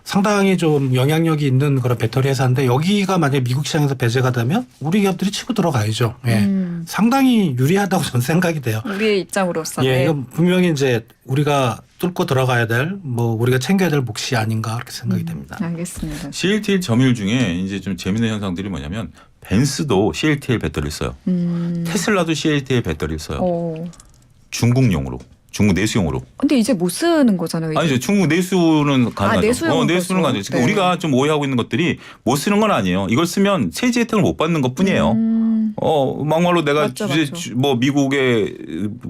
상당히 좀 영향력이 있는 그런 배터리 회사인데 여기가 만약에 미국 시장에서 배제가 되면 우리 기업들이 치고 들어가야죠. 예. 상당히 유리하다고 저는 생각이 돼요. 우리의 입장으로서. 예, 네. 이건 분명히 이제 우리가 뚫고 들어가야 될 뭐 우리가 챙겨야 될 몫이 아닌가 그렇게 생각이 됩니다. 알겠습니다. CATL 점유율 중에 이제 좀 재밌는 현상들이 뭐냐면 벤츠도 CATL 배터리를 써요. 테슬라도 CATL 배터리를 써요. 중국용으로. 중국 내수용으로. 근데 이제 못 쓰는 거잖아요. 아니죠. 중국 내수는 가능하죠. 내수용은 내수는 가능하죠. 지금 네. 우리가 좀 오해하고 있는 것들이 못 쓰는 건 아니에요. 이걸 쓰면 세제 혜택을 못 받는 것 뿐이에요. 막말로 내가 맞죠. 뭐 미국의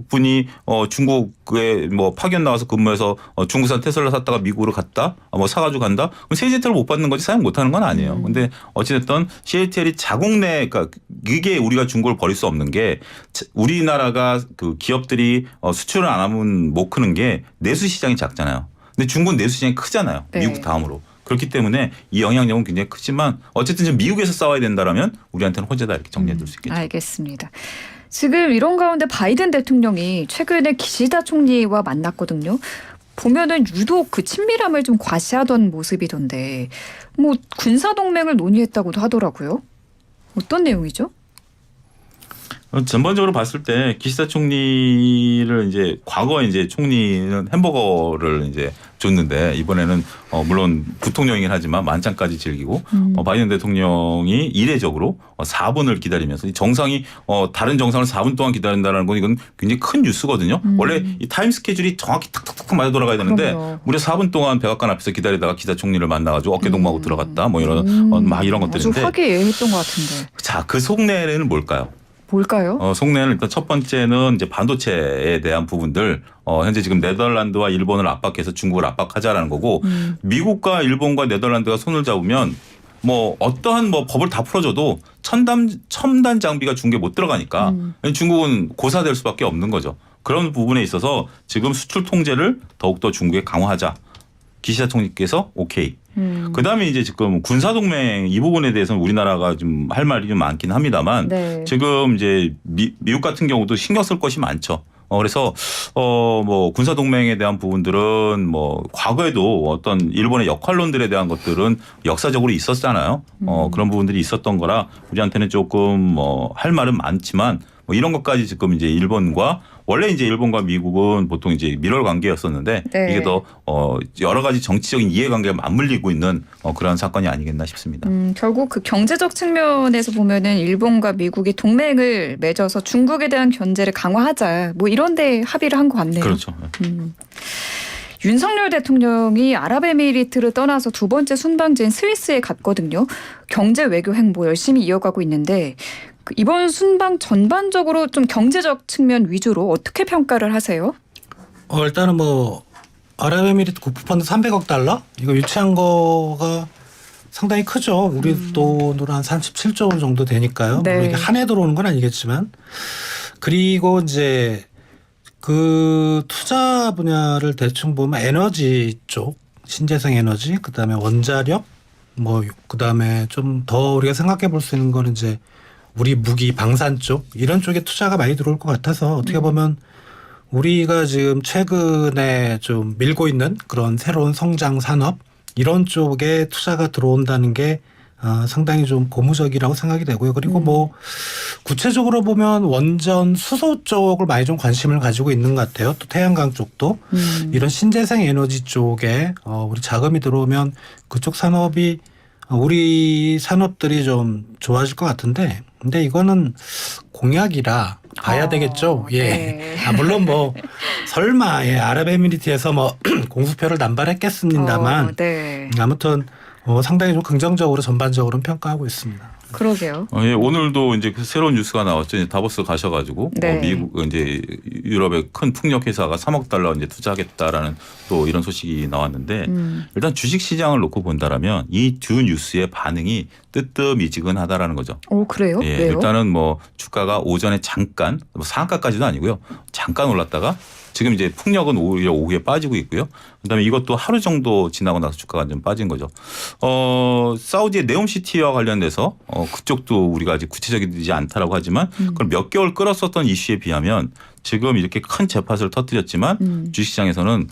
분이 중국에 뭐 파견 나와서 근무해서 중국산 테슬라 샀다가 미국으로 갔다, 뭐 사가지고 간다. 그럼 세제 혜택을 못 받는 거지 사용 못 하는 건 아니에요. 근데 어찌됐든 CATL이 자국 내, 그러니까 그게 우리가 중국을 버릴 수 없는 게 우리나라가 그 기업들이 수출을 안 하면 못 크는 게 내수 시장이 작잖아요. 근데 중국은 내수 시장이 크잖아요. 네. 미국 다음으로. 그렇기 때문에 이 영향력은 굉장히 크지만 어쨌든 지금 미국에서 싸워야 된다라면 우리한테는 호재다 이렇게 정리해 둘 수 있겠죠. 알겠습니다. 지금 이런 가운데 바이든 대통령이 최근에 기시다 총리와 만났거든요. 보면은 유독 그 친밀함을 좀 과시하던 모습이던데 뭐 군사 동맹을 논의했다고도 하더라고요. 어떤 내용이죠? 전반적으로 봤을 때 기시다 총리를 이제 과거에 이제 총리는 햄버거를 이제 줬는데 이번에는 물론 부통령이긴 하지만 만찬까지 즐기고 바이든 대통령이 이례적으로 4분을 기다리면서 이 정상이 다른 정상을 4분 동안 기다린다는 건 이건 굉장히 큰 뉴스거든요. 원래 이 타임 스케줄이 정확히 탁탁탁 맞아 돌아가야 되는데 그럼요. 무려 4분 동안 백악관 앞에서 기다리다가 기시다 총리를 만나가지고 어깨 동무하고 들어갔다 뭐 이런 막 이런 아주 것들인데 화기애애했던 것 같은데. 자, 그 속내는 뭘까요? 뭘까요? 속내는 일단 첫 번째는 이제 반도체에 대한 부분들 현재 지금 네덜란드와 일본을 압박해서 중국을 압박하자라는 거고 미국과 일본과 네덜란드가 손을 잡으면 뭐 어떠한 뭐 법을 다 풀어줘도 첨단 장비가 중국에 못 들어가니까 중국은 고사될 수밖에 없는 거죠. 그런 부분에 있어서 지금 수출 통제를 더욱더 중국에 강화하자. 기시다 총리께서 오케이. 그다음에 이제 지금 군사동맹 이 부분에 대해서는 우리나라가 좀 할 말이 좀 많긴 합니다만 네. 지금 이제 미국 같은 경우도 신경 쓸 것이 많죠. 그래서 뭐 군사 동맹에 대한 부분들은 뭐 과거에도 어떤 일본의 역할론들에 대한 것들은 역사적으로 있었잖아요. 그런 부분들이 있었던 거라 우리한테는 조금 뭐 할 말은 많지만 뭐 이런 것까지 지금 이제 일본과 원래 이제 일본과 미국은 보통 이제 밀월 관계였었는데 네. 이게 더 여러 가지 정치적인 이해관계가 맞물리고 있는 그런 사건이 아니겠나 싶습니다. 결국 그 경제적 측면에서 보면은 일본과 미국이 동맹을 맺어서 중국에 대한 견제를 강화하자 뭐 이런데 합의를 한 것 같네요. 그렇죠. 윤석열 대통령이 아랍에미리트를 떠나서 두 번째 순방지인 스위스에 갔거든요. 경제 외교 행보 열심히 이어가고 있는데 이번 순방 전반적으로 좀 경제적 측면 위주로 어떻게 평가를 하세요? 일단은 뭐 아랍에미리트 국부펀드 300억 달러 이거 유치한 거가 상당히 크죠. 우리 돈으로 한 37조 원 정도 되니까요. 네. 물론 이게 한 해 들어오는 건 아니겠지만 그리고 이제 그 투자 분야를 대충 보면 에너지 쪽 신재생 에너지, 그다음에 원자력, 뭐 그다음에 좀 더 우리가 생각해 볼 수 있는 거는 이제 우리 무기 방산 쪽 이런 쪽에 투자가 많이 들어올 것 같아서 어떻게 보면 우리가 지금 최근에 좀 밀고 있는 그런 새로운 성장 산업 이런 쪽에 투자가 들어온다는 게 상당히 좀 고무적이라고 생각이 되고요. 그리고 뭐 구체적으로 보면 원전 수소 쪽을 많이 좀 관심을 가지고 있는 것 같아요. 또 태양광 쪽도 이런 신재생 에너지 쪽에 우리 자금이 들어오면 그쪽 산업이 우리 산업들이 좀 좋아질 것 같은데, 근데 이거는 공약이라 봐야 되겠죠. 예. 네. 물론 뭐 설마 아랍에미리트에서 뭐 공수표를 남발했겠습니다만 네. 아무튼 상당히 좀 긍정적으로 전반적으로는 평가하고 있습니다. 그러게요. 예, 오늘도 이제 그 새로운 뉴스가 나왔죠. 이제 다보스 가셔가지고 네. 미국 이제 유럽의 큰 풍력 회사가 3억 달러 이제 투자하겠다라는 또 이런 소식이 나왔는데 일단 주식 시장을 놓고 본다라면 이 두 뉴스의 반응이 뜨뜻미지근하다라는 거죠. 오, 그래요? 예, 왜요? 일단은 뭐 주가가 오전에 잠깐 뭐 상한가까지도 아니고요. 잠깐 올랐다가 지금 이제 풍력은 오히려 오후에 빠지고 있고요. 그다음에 이것도 하루 정도 지나고 나서 주가가 좀 빠진 거죠. 사우디의 네옴시티와 관련돼서 그쪽도 우리가 아직 구체적이지 않다라고 하지만 그걸 몇 개월 끌었었던 이슈에 비하면 지금 이렇게 큰 재팟을 터뜨렸지만 주식시장에서는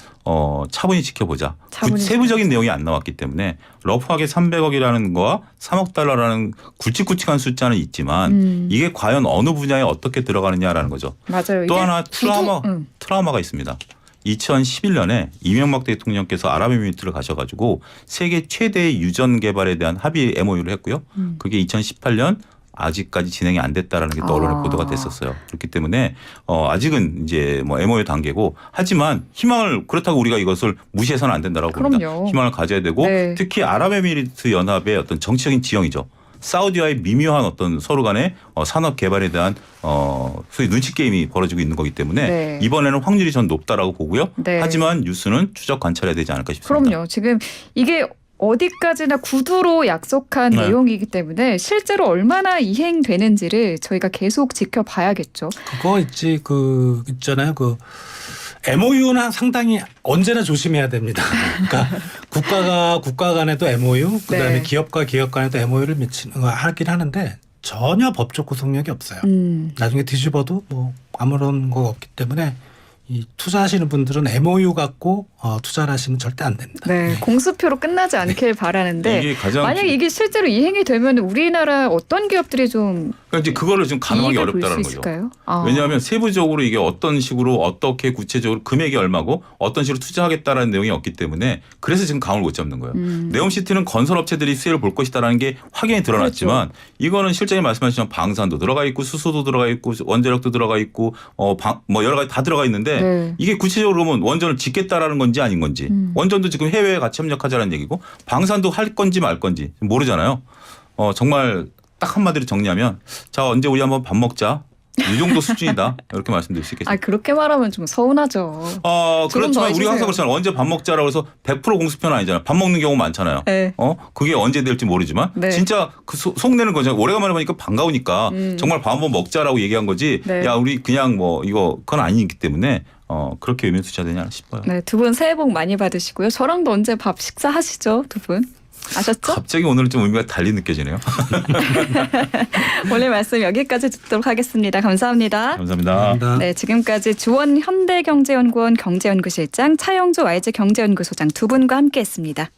차분히 지켜보자. 차분히 세부적인 내용이 안 나왔기 때문에 러프하게 300억이라는 거와 3억 달러라는 굵직굵직한 숫자는 있지만 이게 과연 어느 분야에 어떻게 들어가느냐라는 거죠. 맞아요. 또 이게 하나 구두- 트라우마가 있습니다. 2011년에 이명박 대통령께서 아랍에미리트를 가셔가지고 세계 최대의 유전 개발에 대한 합의 MOU를 했고요. 그게 2018년 아직까지 진행이 안 됐다라는 게 또 언론에 보도가 됐었어요. 그렇기 때문에 아직은 이제 뭐 MOU 단계고 하지만 희망을 그렇다고 우리가 이것을 무시해서는 안 된다라고 봅니다. 그럼요. 희망을 가져야 되고 네. 특히 아랍에미리트 연합의 어떤 정치적인 지형이죠. 사우디와의 미묘한 어떤 서로 간의 산업 개발에 대한 소위 눈치 게임이 벌어지고 있는 거기 때문에 네. 이번에는 확률이 전 높다라고 보고요. 네. 하지만 뉴스는 추적 관찰해야 되지 않을까 싶습니다. 그럼요. 지금 이게 어디까지나 구두로 약속한 네. 내용이기 때문에 실제로 얼마나 이행되는지를 저희가 계속 지켜봐야겠죠. 그거 있잖아요. 그 MOU는 상당히 언제나 조심해야 됩니다. 그러니까 국가가 국가 간에도 MOU, 그다음에 네. 기업과 기업 간에도 MOU를 하긴 하는데 전혀 법적 구속력이 없어요. 나중에 뒤집어도 뭐 아무런 거 없기 때문에 이 투자하시는 분들은 MOU 갖고 투자를 하시면 절대 안 됩니다. 네, 공수표로 끝나지 않길 바라는데 이게 가장 만약 이게 실제로 이행이 되면 우리나라 어떤 기업들이 좀 그러니까 이제 그거를 좀 가능하기 이익을 볼 수 어렵다는 거죠. 있을까요? 왜냐하면 세부적으로 이게 어떤 식으로 어떻게 구체적으로 금액이 얼마고 어떤 식으로 투자하겠다라는 내용이 없기 때문에 그래서 지금 감을 못 잡는 거예요. 네옴시티는 건설업체들이 수혜를 볼 것이다라는 게 확연히 드러났지만 그렇죠. 이거는 실장님 말씀하신 방산도 들어가 있고 수소도 들어가 있고 원자력도 들어가 있고 뭐 여러 가지 다 들어가 있는데 네. 이게 구체적으로 보면 원전을 짓겠다라는 건지 아닌 건지 원전도 지금 해외에 같이 협력하자는 얘기고 방산도 할 건지 말 건지 모르잖아요. 정말 딱 한마디로 정리하면 자 언제 우리 한번 밥 먹자. 이 정도 수준이다. 이렇게 말씀드릴 수 있겠습니다. 그렇게 말하면 좀 서운하죠. 조금 더 그렇지만 우리가 항상 해주세요. 그렇잖아요. 언제 밥 먹자라고 해서 100% 공수표는 아니잖아요. 밥 먹는 경우 많잖아요. 네. 그게 언제 될지 모르지만 네. 진짜 그 속내는 거죠. 오래간만에 보니까 반가우니까 정말 밥 한번 먹자라고 얘기한 거지. 네. 야 우리 그냥 뭐 이거 그건 아니기 때문에 그렇게 의미 투자되냐 싶어요. 네, 두 분 새해 복 많이 받으시고요. 저랑도 언제 밥 식사하시죠, 두 분? 아셨죠? 갑자기 오늘은 좀 의미가 달리 느껴지네요. 오늘 말씀 여기까지 듣도록 하겠습니다. 감사합니다. 감사합니다. 감사합니다. 네, 지금까지 주원 현대경제연구원 경제연구실장 차영주 YG 경제연구소장 두 분과 함께했습니다.